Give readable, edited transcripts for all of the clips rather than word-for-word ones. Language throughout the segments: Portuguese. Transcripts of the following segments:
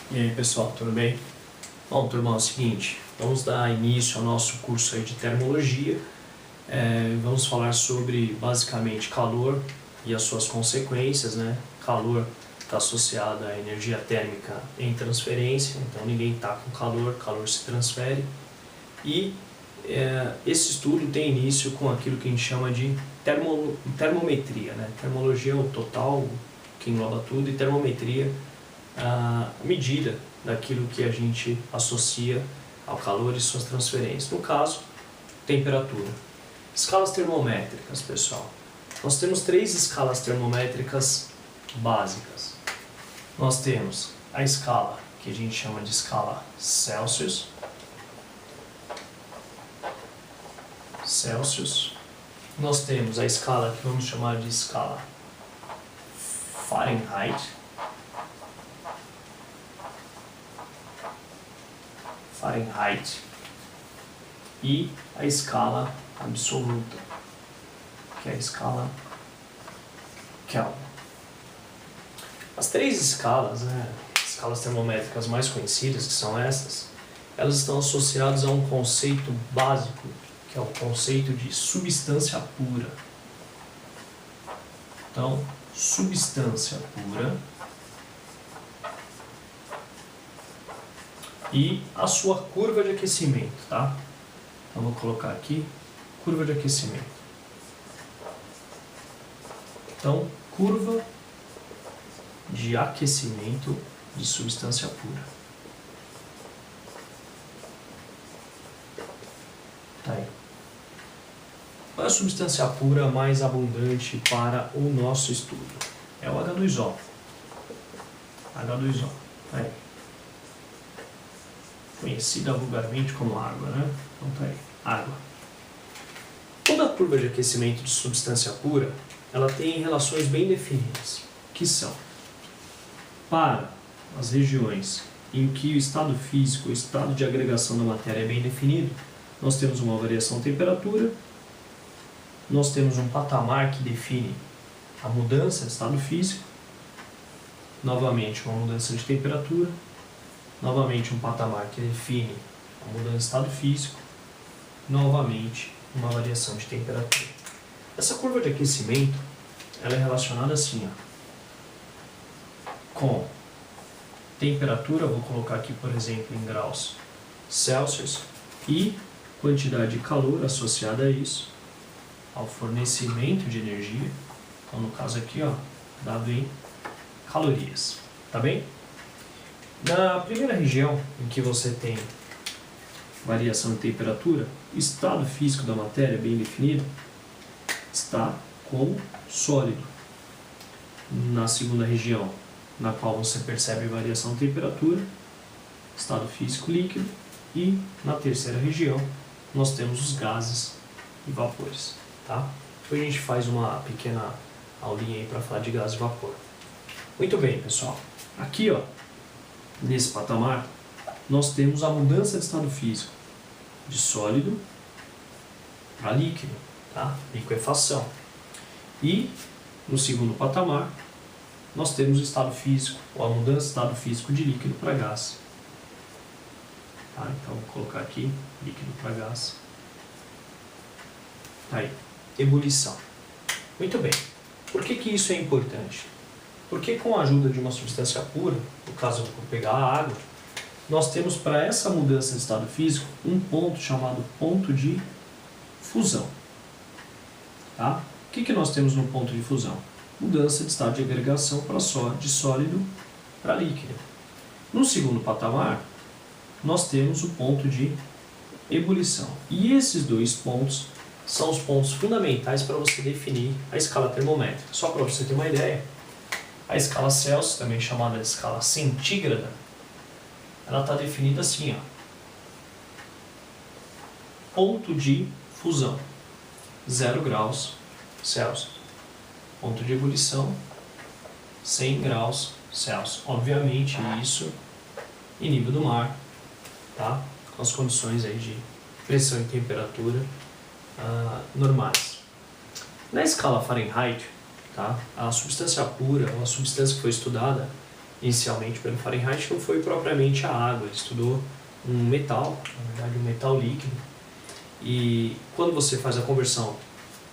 E aí pessoal, tudo bem? Bom, turma, é o seguinte, vamos dar início ao nosso curso aí de termologia. Vamos falar sobre basicamente calor e as suas consequências, né? Calor está associado à energia térmica em transferência, então ninguém está com calor, calor se transfere. E esse estudo tem início com aquilo que a gente chama de termometria, né? Termologia é o total, que engloba tudo, e termometria a medida daquilo que a gente associa ao calor e suas transferências. No caso, temperatura. Escalas termométricas, pessoal. Nós temos 3 escalas termométricas básicas. Nós temos a escala que a gente chama de escala Celsius. Nós temos a escala que vamos chamar de escala Fahrenheit. E a escala absoluta, que é a escala Kelvin. As 3 escalas, escalas termométricas mais conhecidas, que são essas, elas estão associadas a um conceito básico, que é o conceito de substância pura. Então, substância pura e a sua curva de aquecimento, tá? Então, vou colocar aqui, curva de aquecimento. Então, curva de aquecimento de substância pura. Tá aí. Qual é a substância pura mais abundante para o nosso estudo? É o H2O. H2O. Tá aí. Conhecida vulgarmente como água, né? Então tá aí, água. Toda a curva de aquecimento de substância pura, ela tem relações bem definidas, que são, para as regiões em que o estado físico, o estado de agregação da matéria é bem definido, nós temos uma variação de temperatura, nós temos um patamar que define a mudança de estado físico, novamente uma mudança de temperatura, novamente um patamar que define a mudança de estado físico, novamente uma variação de temperatura. Essa curva de aquecimento, ela é relacionada assim, com temperatura, vou colocar aqui por exemplo em graus Celsius, e quantidade de calor associada a isso, ao fornecimento de energia, então no caso aqui, dado em calorias, tá bem? Na primeira região em que você tem variação de temperatura, o estado físico da matéria bem definido está como sólido. Na segunda região, na qual você percebe variação de temperatura, estado físico líquido, e na terceira região nós temos os gases e vapores, tá? Depois a gente faz uma pequena aulinha aí para falar de gás e vapor. Muito bem, pessoal. Aqui, nesse patamar, nós temos a mudança de estado físico de sólido para líquido, tá? Liquefação. E no segundo patamar, nós temos o estado físico, ou a mudança de estado físico de líquido para gás. Tá? Então, vou colocar aqui, líquido para gás. Tá aí, ebulição. Muito bem. Por que isso é importante? Porque com a ajuda de uma substância pura, no caso eu vou pegar a água, nós temos para essa mudança de estado físico um ponto chamado ponto de fusão. Tá? O que nós temos no ponto de fusão? Mudança de estado de agregação de sólido para líquido. No segundo patamar, nós temos o ponto de ebulição. E esses 2 pontos são os pontos fundamentais para você definir a escala termométrica. Só para você ter uma ideia, a escala Celsius, também chamada de escala centígrada, ela está definida assim, ponto de fusão, 0 graus Celsius. Ponto de ebulição, 100 graus Celsius. Obviamente, isso em nível do mar, tá? Com as condições aí de pressão e temperatura normais. Na escala Fahrenheit, tá? A substância pura, ou a substância que foi estudada, inicialmente pelo Fahrenheit não foi propriamente a água, ele estudou um metal, na verdade um metal líquido. E quando você faz a conversão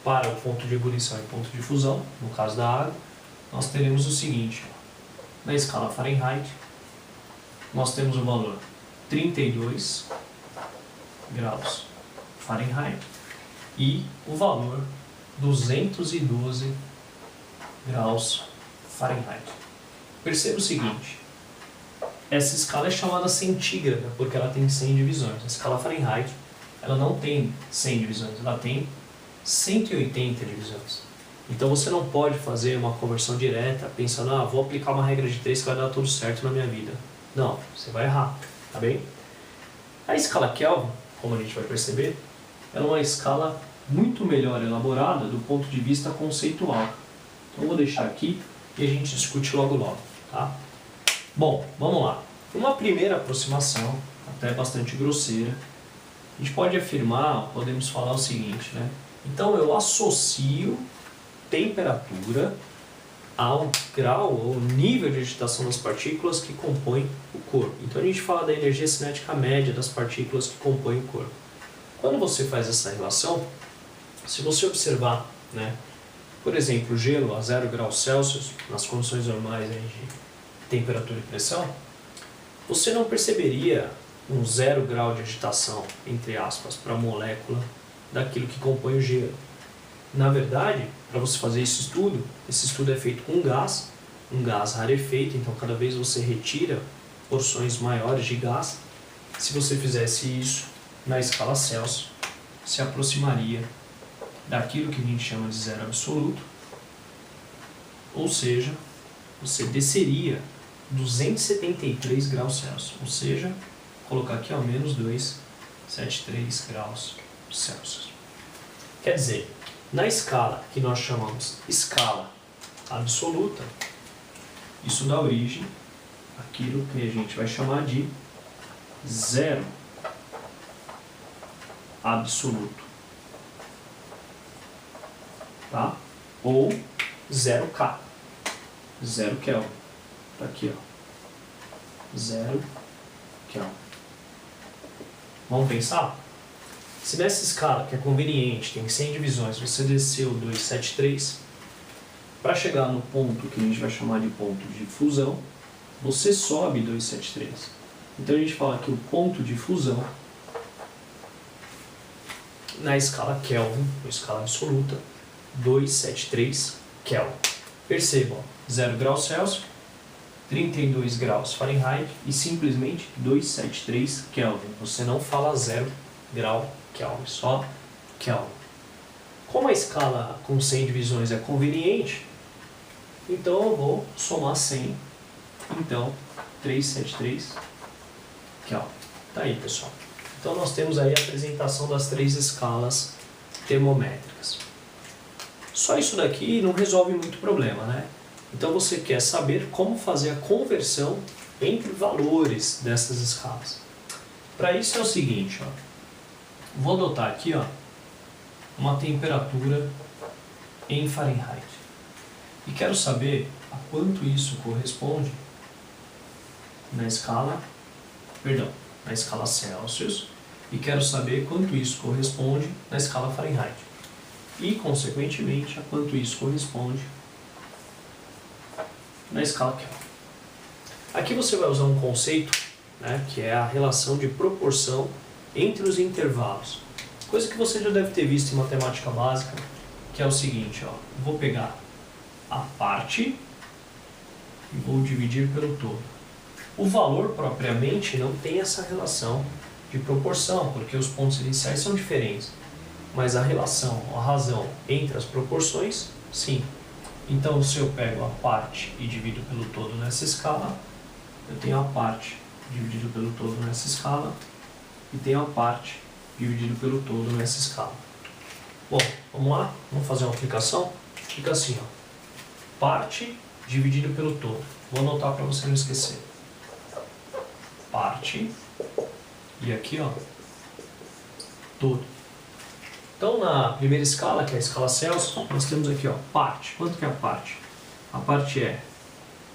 para o ponto de ebulição e ponto de fusão, no caso da água, nós teremos o seguinte: na escala Fahrenheit, nós temos o valor 32 graus Fahrenheit e o valor 212 graus Fahrenheit. Perceba o seguinte: essa escala é chamada centígrada porque ela tem 100 divisões. A escala Fahrenheit, ela não tem 100 divisões, ela tem 180 divisões. Então você não pode fazer uma conversão direta pensando, vou aplicar uma regra de 3 que vai dar tudo certo na minha vida. Não, você vai errar, tá bem? A escala Kelvin, como a gente vai perceber, ela é uma escala muito melhor elaborada do ponto de vista conceitual. Então eu vou deixar aqui e a gente discute logo logo, tá? Bom, vamos lá. Uma primeira aproximação, até bastante grosseira, a gente pode afirmar, podemos falar o seguinte, né? Então eu associo temperatura ao grau ou nível de agitação das partículas que compõem o corpo. Então a gente fala da energia cinética média das partículas que compõem o corpo. Quando você faz essa relação, se você observar, né, por exemplo, o gelo a 0 graus Celsius, nas condições normais aí de temperatura e pressão, você não perceberia um 0 grau de agitação, entre aspas, para a molécula daquilo que compõe o gelo. Na verdade, para você fazer esse estudo é feito com um gás rarefeito, então cada vez você retira porções maiores de gás. Se você fizesse isso na escala Celsius, se aproximaria daquilo que a gente chama de zero absoluto, ou seja, você desceria 273 graus Celsius, ou seja, vou colocar aqui ao menos 273 graus Celsius. Quer dizer, na escala que nós chamamos escala absoluta, isso dá origem àquilo que a gente vai chamar de zero absoluto, tá? Ou 0K, 0 Kelvin, tá aqui, ó, 0 Kelvin. Vamos pensar? Se nessa escala, que é conveniente, tem 100 divisões, você desceu 273, para chegar no ponto que a gente vai chamar de ponto de fusão, você sobe 273. Então a gente fala que o ponto de fusão, na escala Kelvin, ou escala absoluta, 273 Kelvin. Percebam, 0 graus Celsius, 32 graus Fahrenheit e simplesmente 273 Kelvin. Você não fala 0 grau Kelvin, só Kelvin. Como a escala com 100 divisões é conveniente, então eu vou somar 100, então 373 Kelvin. Tá aí, pessoal. Então nós temos aí a apresentação das 3 escalas termométricas. Só isso daqui não resolve muito problema, né? Então você quer saber como fazer a conversão entre valores dessas escalas. Para isso é o seguinte, ó. Vou adotar aqui, ó, uma temperatura em Fahrenheit. E quero saber a quanto isso corresponde na escala Celsius, e quero saber quanto isso corresponde na escala Fahrenheit. E, consequentemente, a quanto isso corresponde na escala Kelvin. Aqui você vai usar um conceito, né, que é a relação de proporção entre os intervalos. Coisa que você já deve ter visto em matemática básica, que é o seguinte, ó, vou pegar a parte e vou dividir pelo todo. O valor propriamente não tem essa relação de proporção, porque os pontos iniciais são diferentes. Mas a relação, a razão entre as proporções, sim. Então, se eu pego a parte e divido pelo todo nessa escala, eu tenho a parte dividido pelo todo nessa escala e tenho a parte dividido pelo todo nessa escala. Bom, vamos lá? Vamos fazer uma aplicação? Fica assim, ó. Parte dividido pelo todo. Vou anotar para você não esquecer. Parte e aqui, ó, todo. Então, na primeira escala, que é a escala Celsius, nós temos aqui, ó, parte. Quanto que é a parte? A parte é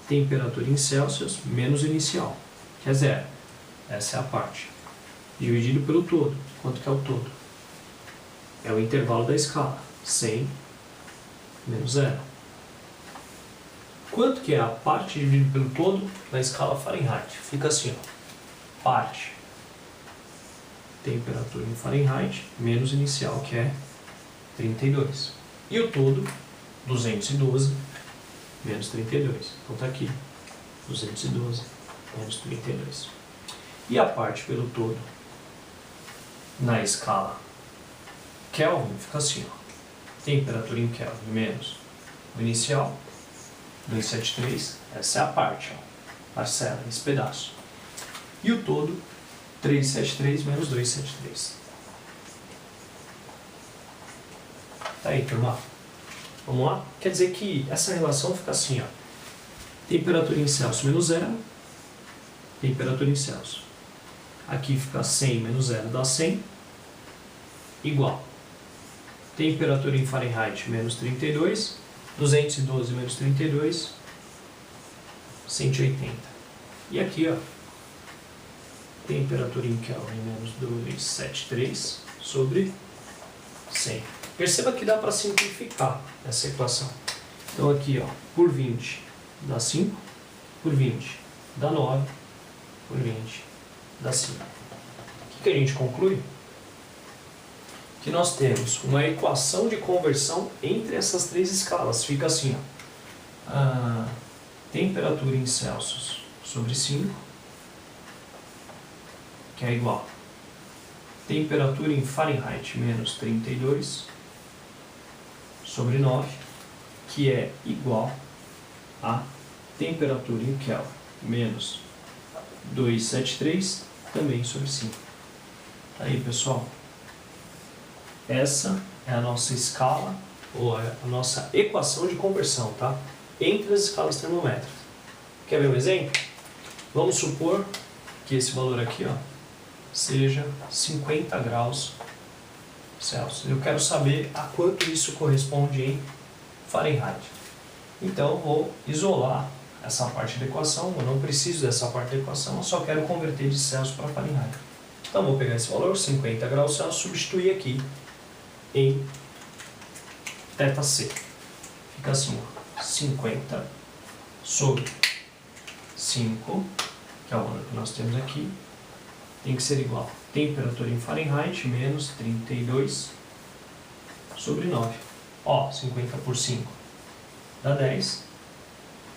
temperatura em Celsius menos inicial, que é 0. Essa é a parte. Dividido pelo todo. Quanto que é o todo? É o intervalo da escala. 100 menos 0. Quanto que é a parte dividido pelo todo na escala Fahrenheit? Fica assim, ó. Parte. Temperatura em Fahrenheit menos inicial, que é 32. E o todo, 212 menos 32. Então está aqui, 212 menos 32. E a parte pelo todo na escala Kelvin fica assim, ó. Temperatura em Kelvin menos o inicial, 273, essa é a parte, ó. Parcela, esse pedaço. E o todo, 373 menos 273. Tá aí, turma? Vamos lá? Quer dizer que essa relação fica assim, ó. Temperatura em Celsius menos 0, temperatura em Celsius. Aqui fica 100 menos 0 dá 100, igual. Temperatura em Fahrenheit menos 32, 212 menos 32, 180. E aqui, ó, temperatura em Kelvin menos 273 sobre 100. Perceba que dá para simplificar essa equação. Então aqui, ó, por 20 dá 5, por 20 dá 9, por 20 dá 5. O que a gente conclui? Que nós temos uma equação de conversão entre essas três escalas. Fica assim, ó. A temperatura em Celsius sobre 5, que é igual a temperatura em Fahrenheit menos 32 sobre 9, que é igual a temperatura em Kelvin menos 273 também sobre 5. Aí, pessoal, essa é a nossa escala, ou a nossa equação de conversão, tá? Entre as escalas termométricas. Quer ver um exemplo? Vamos supor que esse valor aqui, ó, seja 50 graus Celsius. Eu quero saber a quanto isso corresponde em Fahrenheit. Então, eu vou isolar essa parte da equação. Eu não preciso dessa parte da equação, eu só quero converter de Celsius para Fahrenheit. Então, vou pegar esse valor, 50 graus Celsius, substituir aqui em θc. Fica assim, ó, 50 sobre 5, que é o valor que nós temos aqui, tem que ser igual a temperatura em Fahrenheit menos 32 sobre 9. Ó, 50 por 5 dá 10.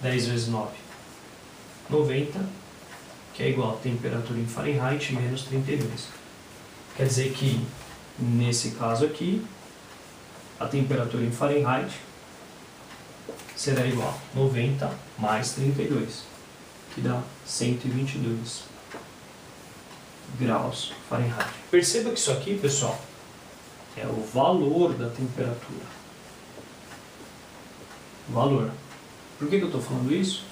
10 vezes 9, 90, que é igual a temperatura em Fahrenheit menos 32. Quer dizer que, nesse caso aqui, a temperatura em Fahrenheit será igual a 90 mais 32, que dá 122 graus Fahrenheit. Perceba que isso aqui, pessoal, é o valor da temperatura. Valor. Por que eu estou falando isso?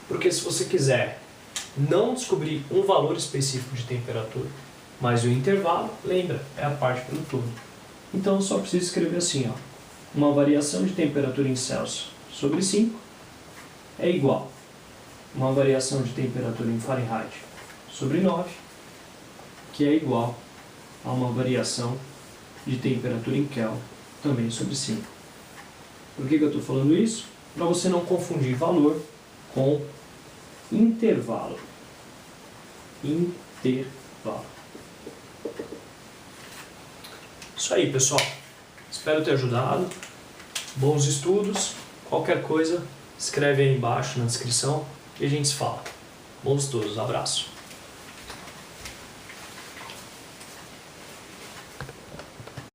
Porque se você quiser não descobrir um valor específico de temperatura, mas o intervalo, lembra, é a parte pelo todo. Então eu só preciso escrever assim, ó, uma variação de temperatura em Celsius sobre 5 é igual a uma variação de temperatura em Fahrenheit sobre 9, que é igual a uma variação de temperatura em Kelvin também sobre 5. Por que eu estou falando isso? Para você não confundir valor com intervalo. Intervalo. Isso aí, pessoal. Espero ter ajudado. Bons estudos. Qualquer coisa, escreve aí embaixo na descrição e a gente se fala. Bons estudos. Abraço.